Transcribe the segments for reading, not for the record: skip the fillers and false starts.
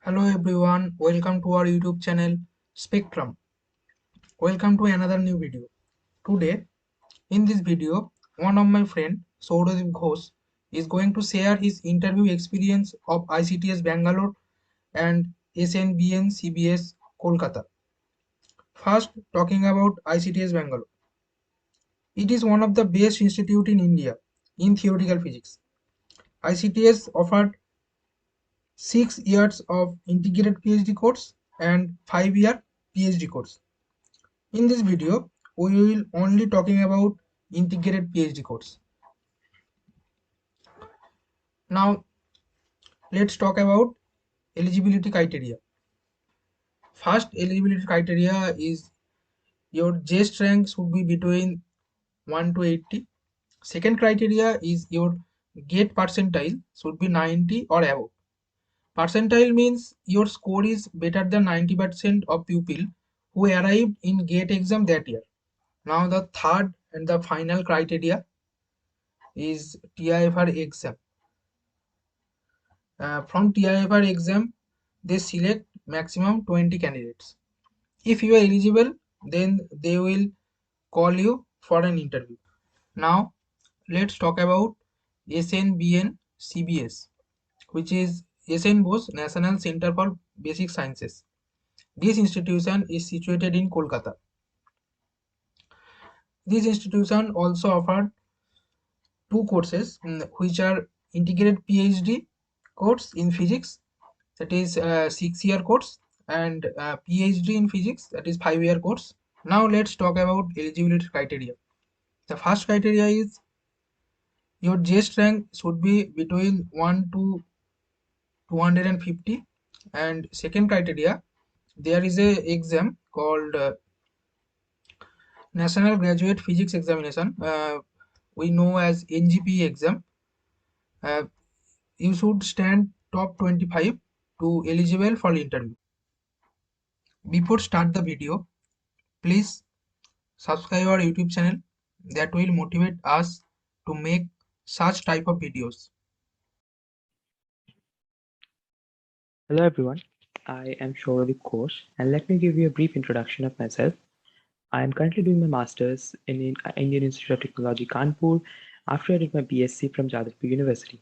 Hello everyone, welcome to our YouTube channel Spectrum. Welcome to another new video. Today, in this video, one of my friend Sauradeep Ghosh is going to share his interview experience of ICTS Bangalore and SNBN CBS Kolkata. First, talking about ICTS Bangalore. It is one of the best institute in India in theoretical physics. ICTS offered 6 years of integrated PhD course and 5-year PhD course. In this video, we will only talking about integrated PhD course. Now, let's talk about eligibility criteria. First eligibility criteria is your JEST rank should be between 1 to 80. Second criteria is your GATE percentile should be 90 or above. Percentile means your score is better than 90% of pupil who arrived in GATE exam that year. Now the third and the final criteria is TIFR exam. From TIFR exam, they select maximum 20 candidates. If you are eligible, then they will call you for an interview. Now, let's talk about SNBN CBS, which is SN Bose National Center for Basic Sciences. This institution is situated in Kolkata. This institution also offered two courses which are integrated PhD course in physics, that is 6-year course, and PhD in physics, that is 5-year course. Now let's talk about eligibility criteria. The first criteria is your JEST rank should be between 1 to 250, and second criteria, there is a exam called National Graduate Physics Examination, we know as NGP exam. uh, you should stand top 25 to eligible for interview. Before start the video, please subscribe our YouTube channel, that will motivate us to make such type of videos. Hello everyone, I am Sauradeep Ghosh and let me give you a brief introduction of myself. I am currently doing my Masters in Indian Institute of Technology Kanpur after I did my BSc from Jadavpur University.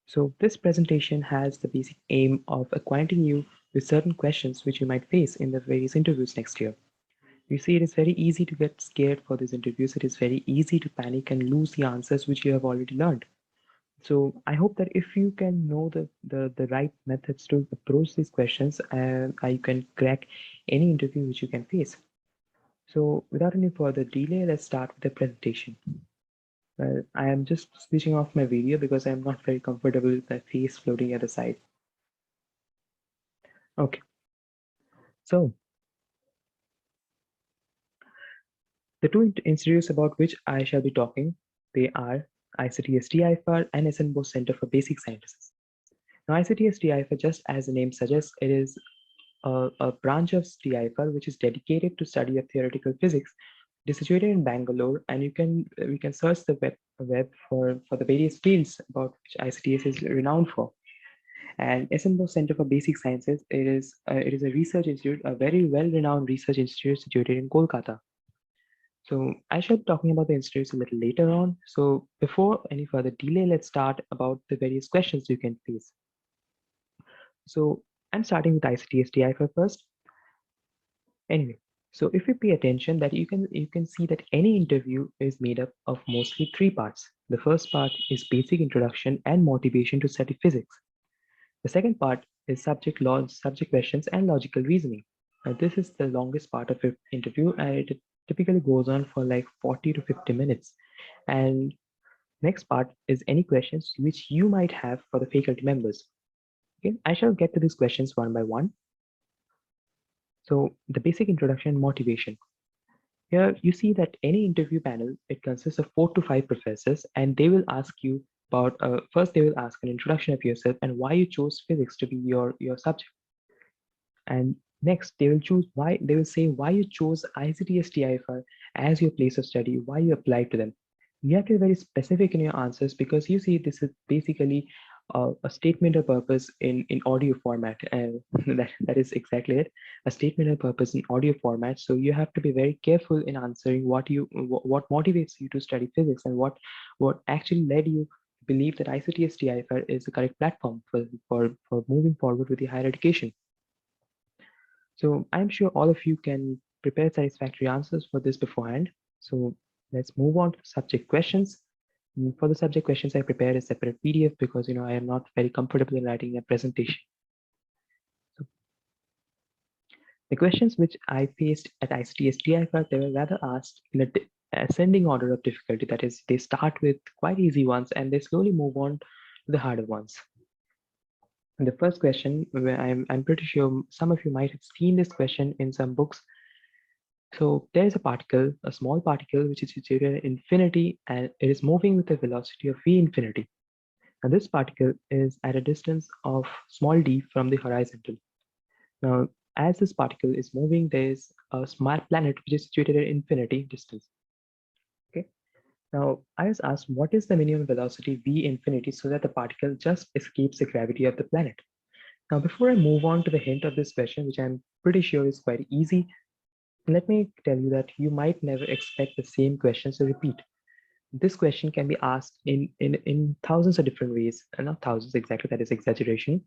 So this presentation has the basic aim of acquainting you with certain questions which you might face in the various interviews next year. You see, it is very easy to get scared for these interviews. It is very easy to panic and lose the answers which you have already learned. So I hope that if you can know the right methods to approach these questions, you can crack any interview which you can face. So without any further delay, let's start with the presentation. Well, I am just switching off my video because I'm not very comfortable with my face floating at the side. Okay, so the two institutes about which I shall be talking, they are ICTS TIFR and SN Bose Center for Basic Sciences. Now ICTS TIFR, just as the name suggests, it is a branch of TIFR which is dedicated to study of theoretical physics. It is situated in Bangalore, and we can search the web for the various fields about which ICTS is renowned for. And SN Bose Center for Basic Sciences, it is a research institute, a very well-renowned research institute situated in Kolkata. So I shall be talking about the institutes a little later on. So before any further delay, let's start about the various questions you can face. So I'm starting with ICTS TIFR first. Anyway, so if you pay attention, that you can see that any interview is made up of mostly three parts. The first part is basic introduction and motivation to study physics. The second part is subject questions and logical reasoning. Now, this is the longest part of your interview, and it typically goes on for like 40 to 50 minutes. And next part is any questions which you might have for the faculty members. Okay, I shall get to these questions one by one. So the basic introduction and motivation. Here you see that any interview panel, it consists of 4 to 5 professors, and they will ask you about, first they will ask an introduction of yourself and why you chose physics to be your subject. And next they will say why you chose ICTS TIFR as your place of study, why you applied to them. You have to be very specific in your answers, because you see this is basically a statement of purpose in audio format, and that is exactly it, a statement of purpose in audio format. So you have to be very careful in answering what motivates you to study physics, and what actually led you to believe that ICT-STIFR is the correct platform for moving forward with the higher education. So I'm sure all of you can prepare satisfactory answers for this beforehand. So let's move on to subject questions. For the subject questions, I prepared a separate PDF because I am not very comfortable in writing a presentation. So the questions which I faced at ICT-STIFR, they were rather asked in an ascending order of difficulty. That is, they start with quite easy ones and they slowly move on to the harder ones. And the first question, where I'm pretty sure some of you might have seen this question in some books. So there is a particle, a small particle, which is situated at infinity, and it is moving with a velocity of v infinity. Now this particle is at a distance of small d from the horizontal. Now, as this particle is moving, there is a small planet which is situated at infinity distance. Okay. Now, I was asked what is the minimum velocity v infinity so that the particle just escapes the gravity of the planet. Now, before I move on to the hint of this question, which I'm pretty sure is quite easy, let me tell you that you might never expect the same questions to repeat. This question can be asked in thousands of different ways, and not thousands exactly, that is exaggeration,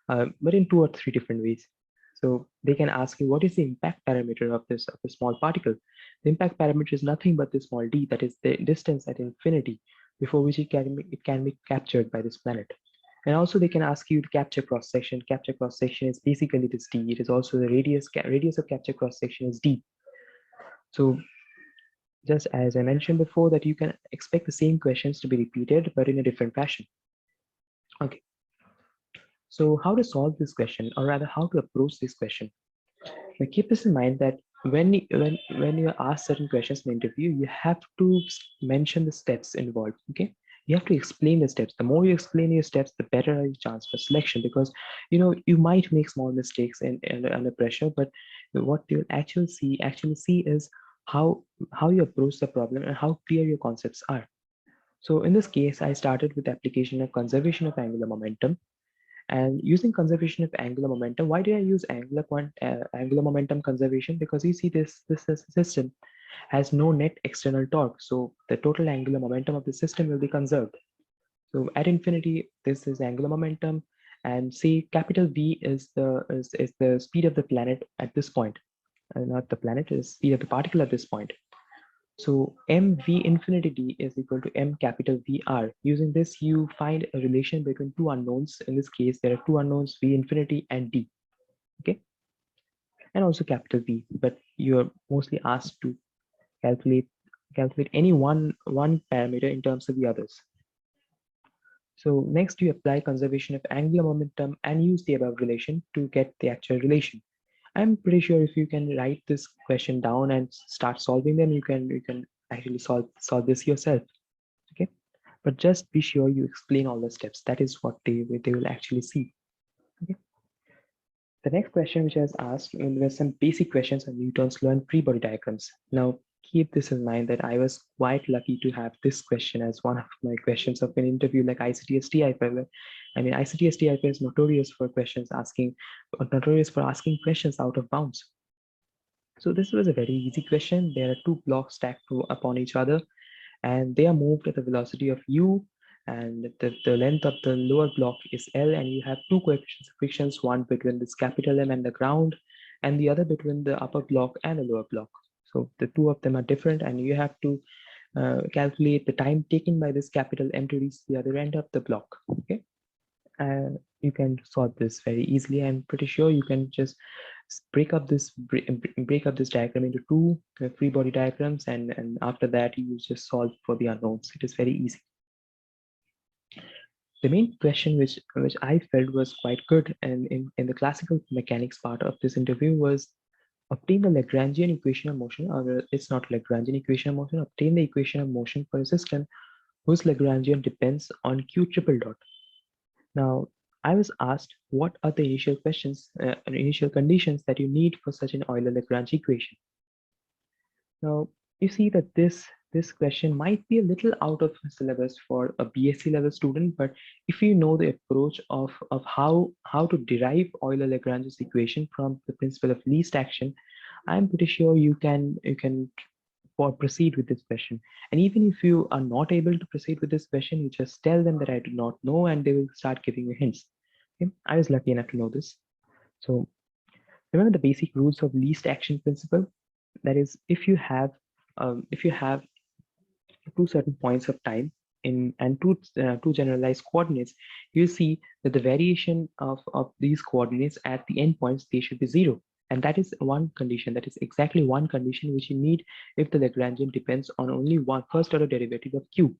but in 2 or 3 different ways. So they can ask you, what is the impact parameter of this small particle? The impact parameter is nothing but the small d, that is the distance at infinity before which it can be captured by this planet. And also they can ask you to capture cross section. Capture cross section is basically this d. It is also the radius of capture cross section is d. So just as I mentioned before, that you can expect the same questions to be repeated, but in a different fashion. Okay. So how to solve this question, or rather how to approach this question? Now keep this in mind that when you ask certain questions in the interview, you have to mention the steps involved. Okay, you have to explain the steps. The more you explain your steps, the better your chance for selection, because you might make small mistakes under pressure, but what you'll actually see is how you approach the problem and how clear your concepts are. So in this case, I started with the application of conservation of angular momentum. And using conservation of angular momentum, why do I use angular momentum conservation? Because you see this system has no net external torque, so the total angular momentum of the system will be conserved. So at infinity, this is angular momentum, and say capital V is the speed of the planet at this point, not the planet, is speed of the particle at this point. So mv infinity d is equal to m capital VR. Using this, you find a relation between two unknowns. In this case, there are two unknowns, v infinity and d, okay? And also capital V, but you're mostly asked to calculate any one parameter in terms of the others. So next, you apply conservation of angular momentum and use the above relation to get the actual relation. I'm pretty sure if you can write this question down and start solving them, you can actually solve this yourself. Okay, but just be sure you explain all the steps. That is what they will actually see. Okay. The next question which I was asked, there were some basic questions on Newton's law and free body diagrams. Now keep this in mind that I was quite lucky to have this question as one of my questions of an interview like ICT-STIFR. I mean, ICT-STIFR is notorious for asking questions out of bounds. So this was a very easy question. There are two blocks stacked upon each other, and they are moved at the velocity of u, and the length of the lower block is L, and you have two coefficients of frictions, one between this capital M and the ground, and the other between the upper block and the lower block. So the two of them are different, and you have to calculate the time taken by this capital M to reach the other end of the block. Okay, and you can solve this very easily. I'm pretty sure you can just break up this diagram into two free body diagrams, and after that you just solve for the unknowns. It is very easy. The main question which I felt was quite good and in the classical mechanics part of this interview was obtain the Lagrangian equation of motion, or it's not Lagrangian equation of motion, obtain the equation of motion for a system whose Lagrangian depends on q triple dot. Now, I was asked what are the initial conditions that you need for such an Euler-Lagrange equation. Now, you see that this This question might be a little out of syllabus for a BSc level student, but if you know the approach of how to derive Euler-Lagrange's equation from the principle of least action, I'm pretty sure you can proceed with this question. And even if you are not able to proceed with this question, you just tell them that I do not know, and they will start giving you hints. Okay? I was lucky enough to know this. So remember the basic rules of least action principle. That is, if you have two certain points of time in and two generalized coordinates, you see that the variation of these coordinates at the endpoints, they should be zero. And that is one condition, that is exactly one condition which you need if the Lagrangian depends on only one first order derivative of q.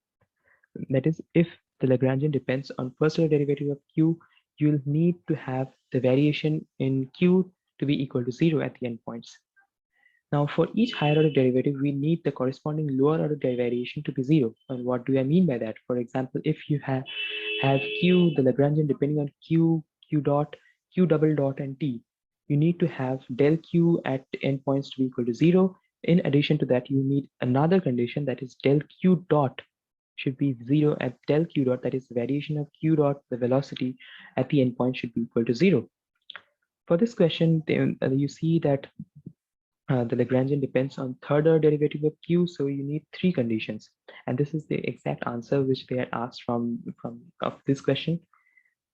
That is, if the Lagrangian depends on first order derivative of q, you'll need to have the variation in q to be equal to zero at the endpoints. Now, for each higher order derivative, we need the corresponding lower order variation to be zero. And what do I mean by that? For example, if you have q, the Lagrangian depending on q, q dot, q double dot, and t, you need to have del q at endpoints to be equal to zero. In addition to that, you need another condition, that is del q dot should be zero at del q dot, that is variation of q dot, the velocity at the endpoint should be equal to zero. For this question, you see that the Lagrangian depends on third order derivative of q, so you need three conditions. And this is the exact answer which they had asked from of this question.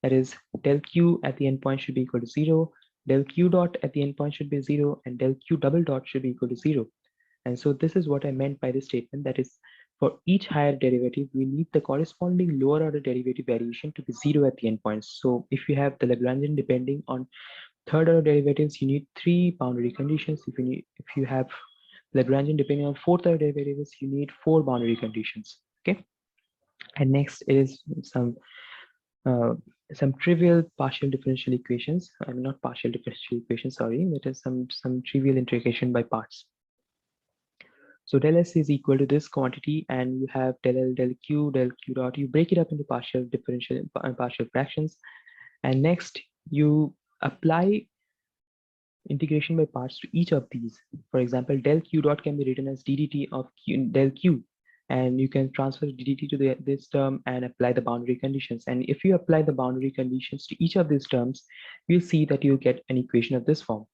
That is, del q at the endpoint should be equal to zero, del q dot at the endpoint should be zero, and del q double dot should be equal to zero. And so this is what I meant by this statement. That is, for each higher derivative, we need the corresponding lower order derivative variation to be zero at the endpoints. So if you have the Lagrangian depending on third order derivatives, you need three boundary conditions. If you have Lagrangian depending on fourth order derivatives, you need four boundary conditions. Okay. And next is uh, some trivial partial differential equations. I mean, not partial differential equations, sorry. That is some trivial integration by parts. So del S is equal to this quantity, and you have del L, del Q dot. You break it up into partial differential partial fractions, and next you apply integration by parts to each of these. For example, del q dot can be written as ddt of del q, and you can transfer ddt to this term and apply the boundary conditions. And if you apply the boundary conditions to each of these terms, you'll see that you get an equation of this form.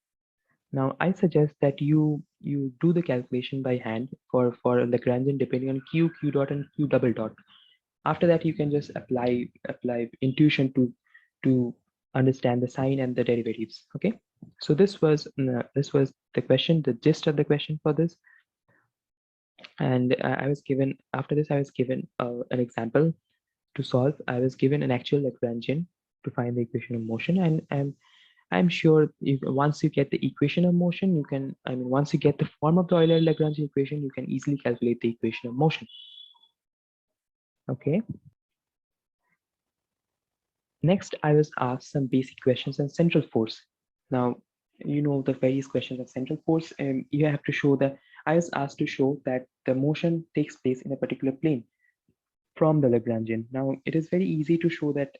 Now, I suggest that you do the calculation by hand for Lagrangian depending on q dot, and q double dot. After that, you can just apply intuition to understand the sign and the derivatives. Okay, so this was the question, the gist of the question for this. And I was given, after this I was given an example to solve. I was given an actual Lagrangian to find the equation of motion, and I'm sure once you get the equation of motion, you can, I mean, once you get the form of the Euler-Lagrange equation, you can easily calculate the equation of motion. Okay. Next, I was asked some basic questions on central force. Now, you know the various questions of central force, and you have to show that I was asked to show that the motion takes place in a particular plane from the Lagrangian. Now, it is very easy to show that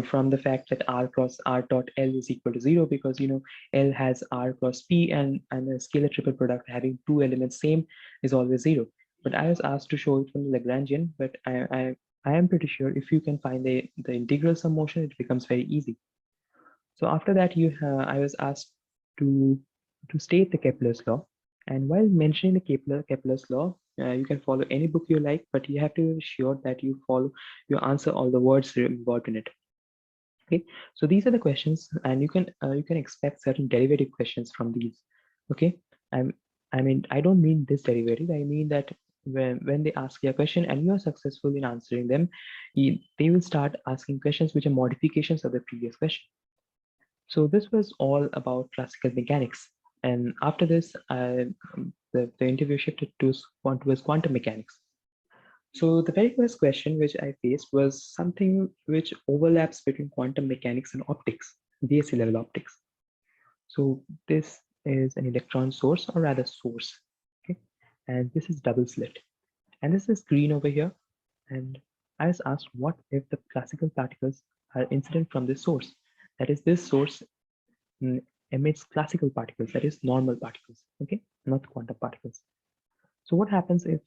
from the fact that r cross r dot L is equal to zero, because you know L has r cross p, and a scalar triple product having two elements same is always zero. But I was asked to show it from the Lagrangian, but I am pretty sure if you can find the integrals of motion, it becomes very easy. So after that, I was asked to state the Kepler's law. And while mentioning the Kepler's law, you can follow any book you like, but you have to ensure that you answer all the words involved in it. Okay, so these are the questions, and you can expect certain derivative questions from these. Okay, I mean, I don't mean this derivative. I mean that when they ask you a question and you are successful in answering them, they will start asking questions which are modifications of the previous question. So this was all about classical mechanics, and after this, the interview shifted towards quantum mechanics. So the very first question which I faced was something which overlaps between quantum mechanics and optics, BSc level optics. So this is an electron source, or rather source, okay? And this is double slit. And this is green over here. And I was asked, what if the classical particles are incident from this source? That is, this source emits classical particles, that is normal particles, okay, not quantum particles. So what happens if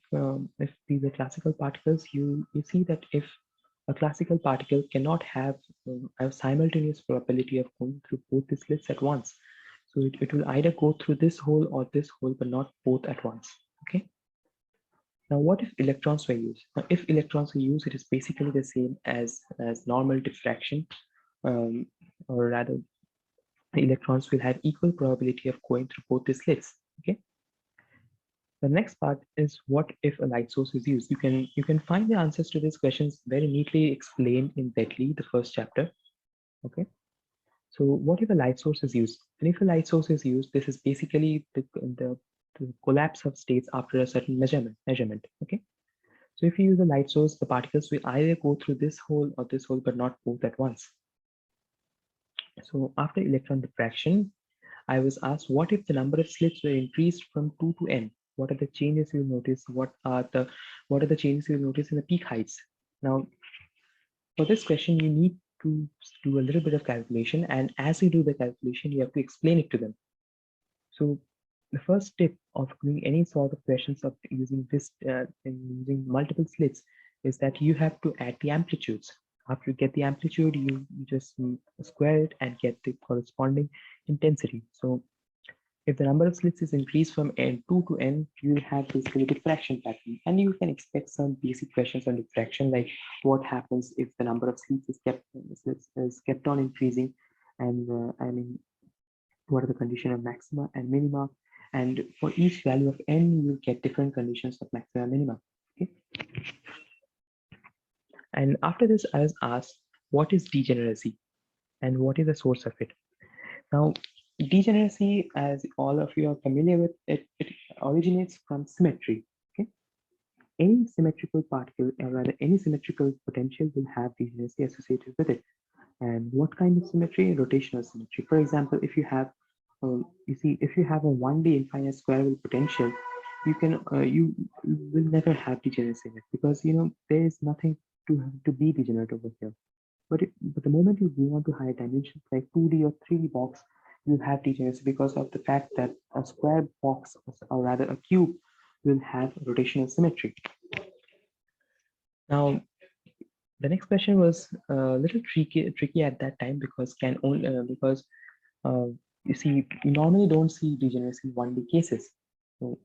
these are classical particles? You see that if a classical particle cannot have a simultaneous probability of going through both the slits at once. So it will either go through this hole or this hole, but not both at once. Okay. Now, what if electrons were used? Now, if electrons were used, it is basically the same as normal diffraction, um, or rather, the electrons will have equal probability of going through both the slits. Okay. The next part is what if a light source is used? You can find the answers to these questions very neatly explained in Bentley, the first chapter. Okay. So what if a light source is used? And if a light source is used, this is basically the collapse of states after a certain measurement. Okay. So if you use a light source, the particles will either go through this hole or this hole, but not both at once. So after electron diffraction, I was asked, what if the number of slits were increased from 2 to n? What are the changes you notice? What are the changes you notice in the peak heights? Now, for this question, you need to do a little bit of calculation, and as you do the calculation, you have to explain it to them. So the first tip of doing any sort of questions of using this using multiple slits is that you have to add the amplitudes. After you get the amplitude, you just square it and get the corresponding intensity. So if the number of slits is increased from n2 to n, you will have basically diffraction pattern. And you can expect some basic questions on diffraction, like what happens if the number of slits is kept on increasing, and I mean, what are the condition of maxima and minima? And for each value of n, you will get different conditions of maxima and minima. Okay. And after this, I was asked, what is degeneracy and what is the source of it? Now, degeneracy, as all of you are familiar with, it originates from symmetry. Okay? Any symmetrical particle, or rather any symmetrical potential, will have degeneracy associated with it. And what kind of symmetry? Rotational symmetry. For example, if you have, if you have a 1D infinite square potential, you will never have degeneracy in it, because there is nothing to be degenerate over here. But the moment you go on to higher dimensions like 2D or 3D box, you have degeneracy because of the fact that a square box, or rather a cube, will have rotational symmetry. Now, the next question was a little tricky at that time, because uh, you see, you normally don't see degeneracy in 1D cases. So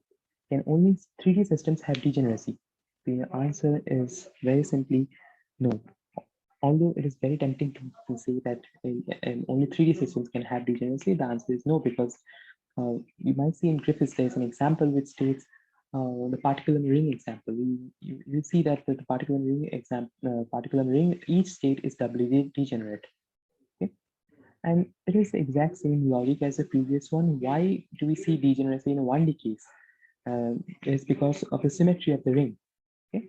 can only 3D systems have degeneracy? The answer is very simply no. Although it is very tempting to say that only 3D systems can have degeneracy, the answer is no, because you might see in Griffiths there's an example which states the particle and ring example. You see that the particle and ring, each state is doubly degenerate. Okay? And it is the exact same logic as the previous one. Why do we see degeneracy in a 1D case? It's because of the symmetry of the ring. Okay?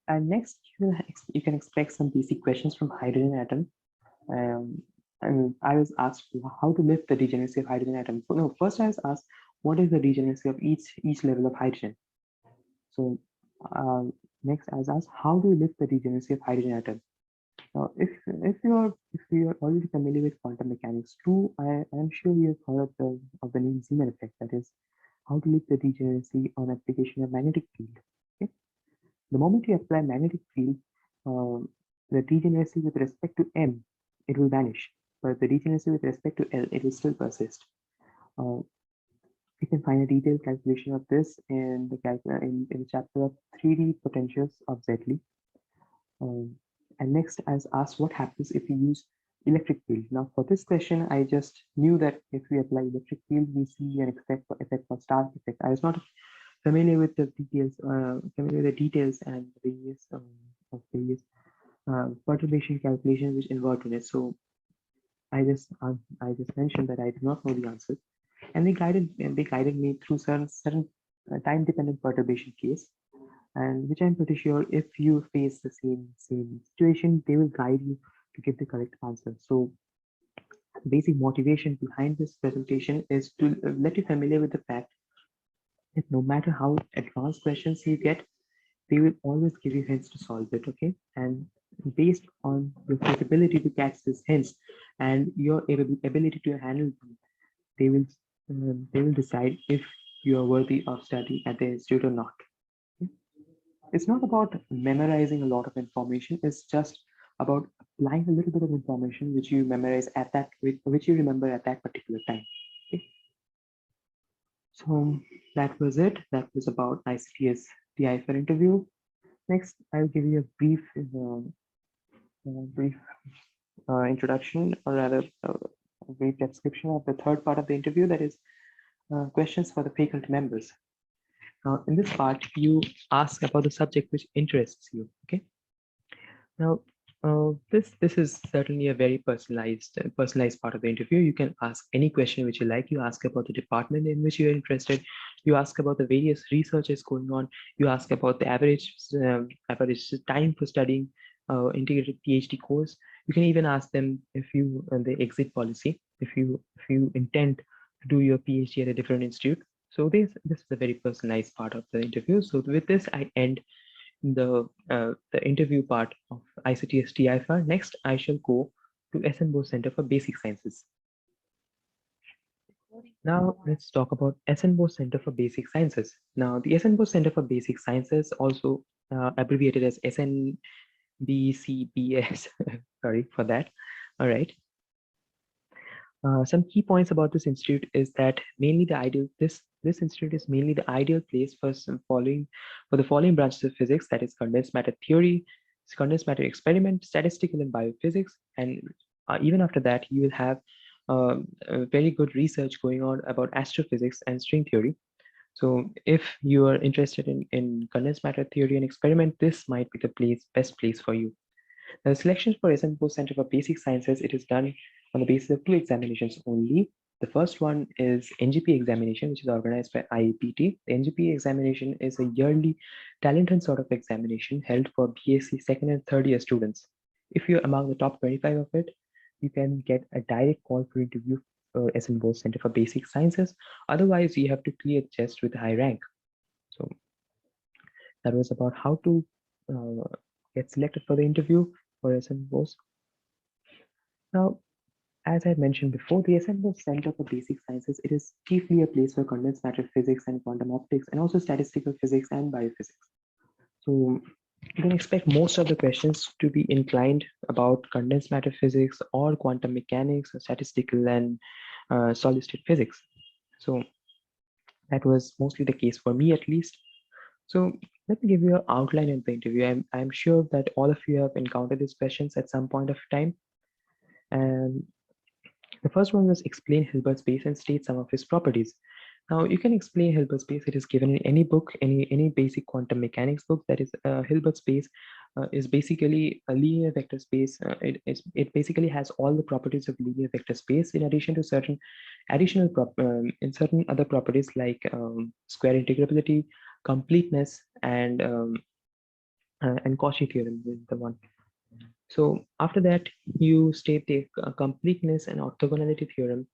And next, you can expect some basic questions from hydrogen atom. And I was asked how to lift the degeneracy of hydrogen atom. No, first I was asked what is the degeneracy of each level of hydrogen. So next I was asked how do you lift the degeneracy of hydrogen atom. Now, if you are already familiar with quantum mechanics too, I am sure you have heard of the name Zeeman effect. That is how to lift the degeneracy on application of magnetic field. Okay? The moment you apply magnetic field, the degeneracy with respect to M, it will vanish, but the degeneracy with respect to L, it will still persist. You can find a detailed calculation of this in the chapter of 3D potentials of ZL. And next, I was asked what happens if you use electric field. Now, for this question, I just knew that if we apply electric field, we see an effect for Stark effect. I was not familiar with the details, and various perturbation calculations which involved in it. So I just mentioned that I did not know the answer, and they guided me through certain time dependent perturbation case, and which I'm pretty sure if you face the same situation, they will guide you to get the correct answer. So basic motivation behind this presentation is to let you familiar with the fact that no matter how advanced questions you get, they will always give you hints to solve it. Okay, and based on your capability to catch these hints and your ability to handle them, they will decide if you are worthy of study at the institute or not. Okay? It's not about memorizing a lot of information. It's just about applying a little bit of information which you memorize at that, which you remember at that particular time. Okay? So that was it. That was about ICTS TI for interview. Next, I'll give you a brief introduction, or rather, a brief description of the third part of the interview, that is questions for the faculty members. Now, in this part, you ask about the subject which interests you. Okay. Now, this is certainly a very personalized part of the interview. You can ask any question which you like. You ask about the department in which you're interested. You ask about the various researches going on. You ask about the average time for studying integrated PhD course. You can even ask them if you the exit policy, if you intend to do your PhD at a different institute. So this is a very personalized part of the interview. So with this, I end the interview part of ICTS TIFR. Next, I shall go to SN Bose Center for Basic Sciences. Now, let's talk about SN Bose Center for Basic Sciences. Now, the SN Bose Center for Basic Sciences, also abbreviated as SNBCBS, sorry for that. All right. Some key points about this institute is that mainly this institute is mainly the ideal place for the following branches of physics, that is condensed matter theory, condensed matter experiment, statistical and biophysics, and even after that you will have very good research going on about astrophysics and string theory. So if you are interested in condensed matter theory and experiment, this might be the best place for you. The selection for SN Bose Center for Basic Sciences, it is done on the basis of two examinations only. The first one is NGP examination, which is organized by IEPT. The NGP examination is a yearly talent and sort of examination held for BSc second and third year students. If you're among the top 25 of it, you can get a direct call for interview for SN Bose Center for Basic Sciences. Otherwise, you have to clear just with a high rank. So that was about how to get selected for the interview for SN Bose. Now, as I had mentioned before, the SN Bose Center for Basic Sciences, it is chiefly a place for condensed matter physics and quantum optics, and also statistical physics and biophysics. So you can expect most of the questions to be inclined about condensed matter physics or quantum mechanics or statistical and solid state physics. So that was mostly the case for me, at least. So let me give you an outline of the interview. I'm sure that all of you have encountered these questions at some point of time. And the first one was explain Hilbert space and state some of its properties. Now you can explain Hilbert space. It is given in any book, any basic quantum mechanics book. That is, Hilbert space is basically a linear vector space. It basically has all the properties of linear vector space, in addition to certain additional in certain other properties like square integrability, completeness, and Cauchy theorem is the one. So after that, you state the completeness and orthogonality theorem.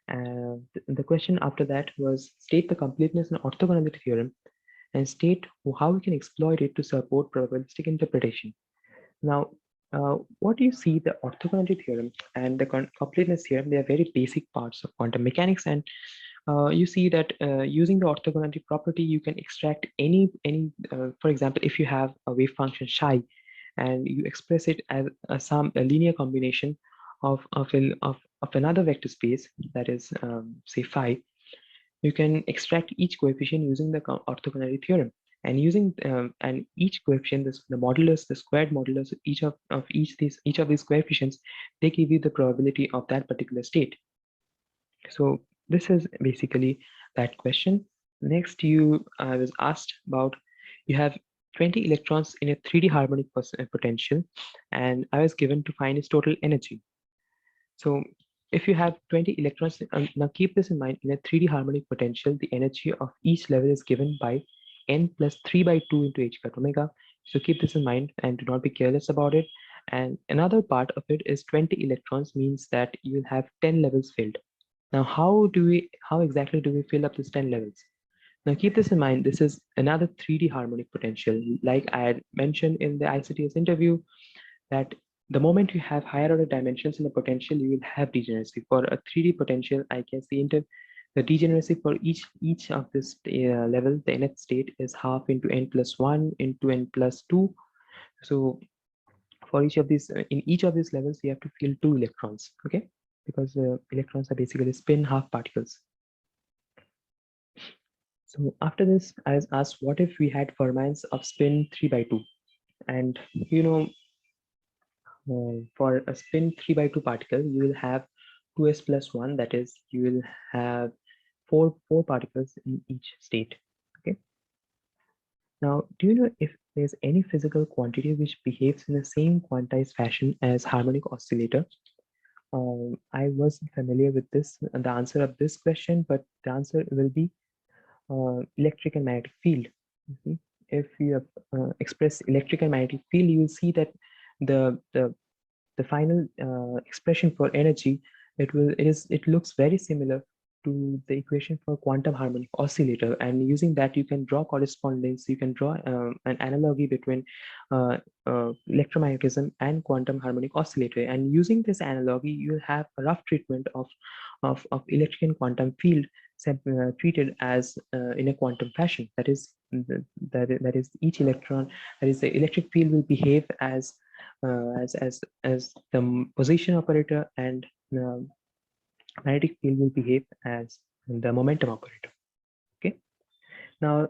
The question after that was state the completeness and orthogonality theorem and state how we can exploit it to support probabilistic interpretation. Now, what do you see the orthogonality theorem and the completeness theorem? They are very basic parts of quantum mechanics, and you see that using the orthogonality property, you can extract any for example, if you have a wave function psi, and you express it as a linear combination of another vector space, that is say phi, you can extract each coefficient using the orthogonality theorem, and using and each coefficient, the modulus, the squared modulus of each of these coefficients, they give you the probability of that particular state. So this is basically that question. Next, I was asked about, you have 20 electrons in a 3D harmonic potential, and I was given to find its total energy. So if you have 20 electrons, now keep this in mind, in a 3D harmonic potential, the energy of each level is given by n plus 3 by 2 into h cut omega. So keep this in mind and do not be careless about it. And another part of it is 20 electrons means that you will have 10 levels filled. Now, how exactly do we fill up these 10 levels? Now keep this in mind, this is another 3D harmonic potential. Like I had mentioned in the ICTS interview, that the moment you have higher order dimensions in the potential, you will have degeneracy. For a 3D potential, I can see The degeneracy for each of this level, the nth state, is half into n plus 1 into n plus 2. So for each of these, in each of these levels, you have to fill 2 electrons, okay? Because electrons are basically spin half particles. So after this, I was asked, what if we had fermions of spin 3 by 2? And for a spin 3 by 2 particle, you will have 2s plus 1, that is, you will have four particles in each state, okay? Now, do you know if there's any physical quantity which behaves in the same quantized fashion as harmonic oscillator? I wasn't familiar with this, the answer of this question, but the answer will be electric and magnetic field. You see, if you express electric and magnetic field, you will see that the final expression for energy, it looks very similar to the equation for quantum harmonic oscillator, and using that you can draw correspondence, you can draw an analogy between uh, electromagnetism and quantum harmonic oscillator, and using this analogy you will have a rough treatment of electric and quantum field treated as in a quantum fashion. That is that is each electron, that is the electric field will behave as the position operator, and magnetic field will behave as the momentum operator. Okay. Now,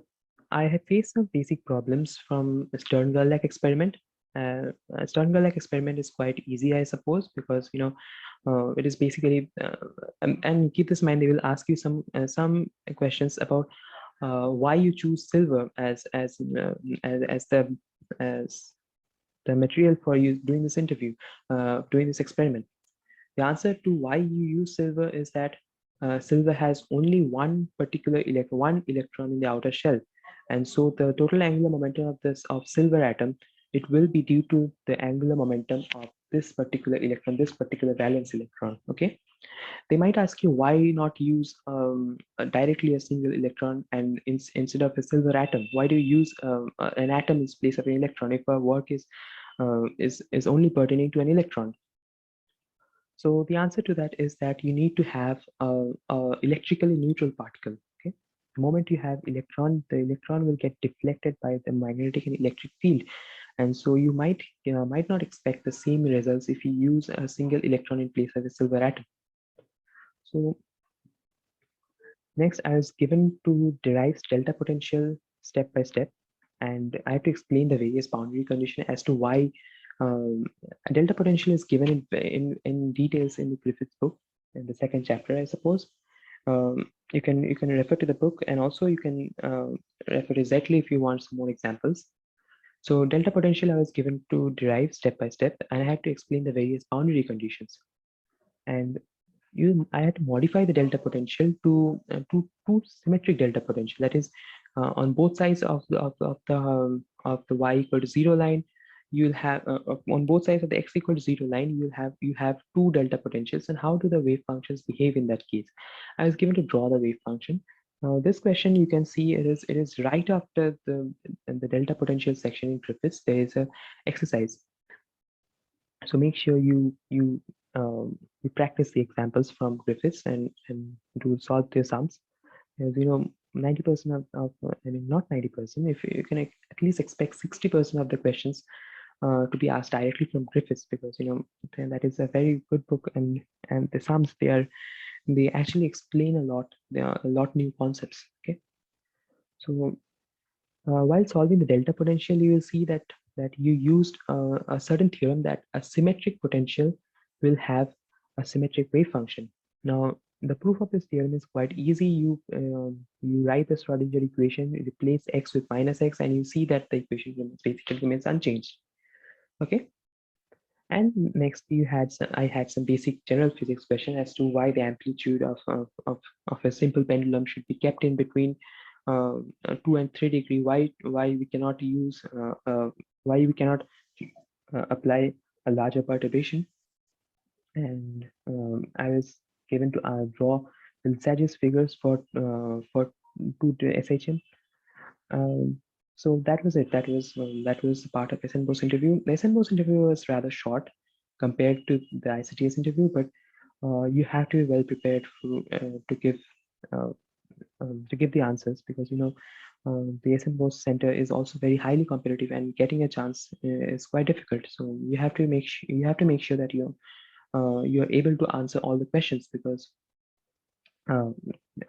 I have faced some basic problems from Stern-Gerlach experiment. Stern-Gerlach experiment is quite easy, I suppose, because it is basically and keep this in mind, they will ask you some questions about why you choose silver as the material for you doing this interview, doing this experiment. The answer to why you use silver is that silver has only one electron in the outer shell, and so the total angular momentum of silver atom, it will be due to the angular momentum of this particular electron, this particular valence electron. Okay. They might ask you why not use directly a single electron, and instead of a silver atom, why do you use an atom in place of an electron if our work is only pertaining to an electron? So the answer to that is that you need to have a electrically neutral particle. Okay, the moment you have electron, the electron will get deflected by the magnetic and electric field, and so you might not expect the same results if you use a single electron in place of a silver atom. So next, I was given to derive delta potential step by step, and I have to explain the various boundary condition as to why delta potential is given in details in the Griffiths book in the second chapter, I suppose. You can refer to the book, and also you can refer to Zettley if you want some more examples. So delta potential I was given to derive step by step, and I had to explain the various boundary conditions. And I had to modify the delta potential to symmetric delta potential. That is, on both sides of the y equal to 0 line, you'll have on both sides of the x equal to 0 line, you have two delta potentials. And how do the wave functions behave in that case? I was given to draw the wave function. Now, this question, you can see it is right after the delta potential section in Griffiths. There is a exercise. So make sure you practice the examples from Griffiths and do solve their sums. As 90% I mean, not 90%, if you can at least expect 60% of the questions to be asked directly from Griffiths, because that is a very good book, and the sums, they actually explain a lot. There are a lot new concepts. Okay, so while solving the delta potential, you will see that you used a certain theorem that a symmetric potential will have a symmetric wave function. Now, the proof of this theorem is quite easy. You write the Schrodinger equation, you replace x with minus x, and you see that the equation basically remains unchanged. Okay. And next, I had some basic general physics question as to why the amplitude of a simple pendulum should be kept in between 2 and 3 degree. Why we cannot use why we cannot apply a larger perturbation. And I was given to draw the Lissajous figures for to the SHM. So that was it. That was part of Esenbo's interview. The Esenbo's interview was rather short compared to the ICTS interview, but you have to be well prepared to give uh, to give the answers, because the SN Bose Center is also very highly competitive, and getting a chance is quite difficult. So you have to make sure that you are able to answer all the questions, because um,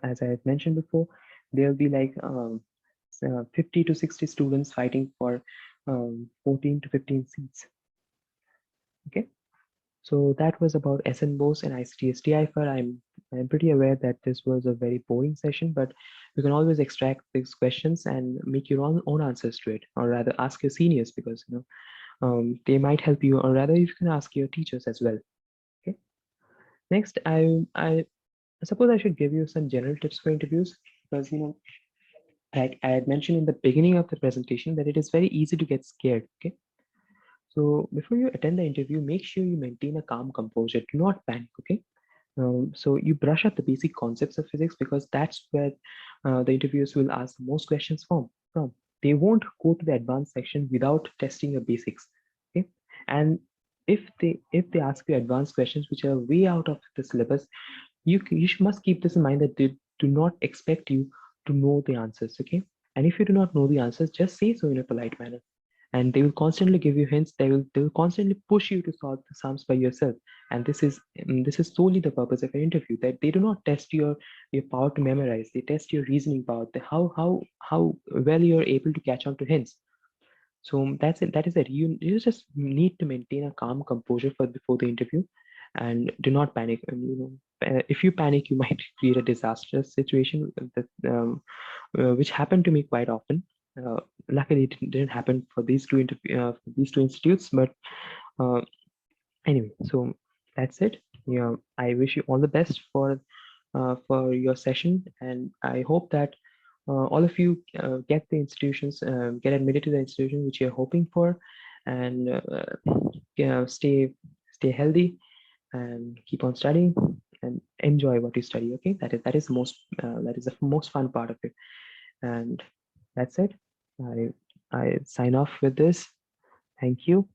as I had mentioned before, there'll be like 50 to 60 students fighting for 14 to 15 seats. Okay. So that was about SN Bose and ICT-STI. I'm pretty aware that this was a very boring session, but you can always extract these questions and make your own answers to it, or rather ask your seniors, because they might help you, or rather you can ask your teachers as well. Okay. Next, I suppose I should give you some general tips for interviews, because like I had mentioned in the beginning of the presentation, that it is very easy to get scared. Okay. So before you attend the interview, make sure you maintain a calm composure. Do not panic. Okay. So you brush up the basic concepts of physics, because that's where the interviewers will ask the most questions from. They won't go to the advanced section without testing your basics. Okay. And if they ask you advanced questions which are way out of the syllabus, must keep this in mind, that they do not expect you to know the answers. Okay. And if you do not know the answers, just say so in a polite manner, and they will constantly give you hints. They will constantly push you to solve the sums by yourself. And this is solely the purpose of an interview, that they do not test your power to memorize. They test your reasoning power, how well you're able to catch on to hints. So that's it. That is it. You just need to maintain a calm composure for before the interview, and do not panic. And, if you panic, you might create a disastrous situation, which happened to me quite often. Uh, Luckily, it didn't happen for for these two institutes. But uh, anyway, so that's it. I wish you all the best for your session, and I hope that all of you get admitted to the institution which you're hoping for, and stay healthy, and keep on studying, and enjoy what you study. Okay, that is the most fun part of it. And that's it. I sign off with this. Thank you.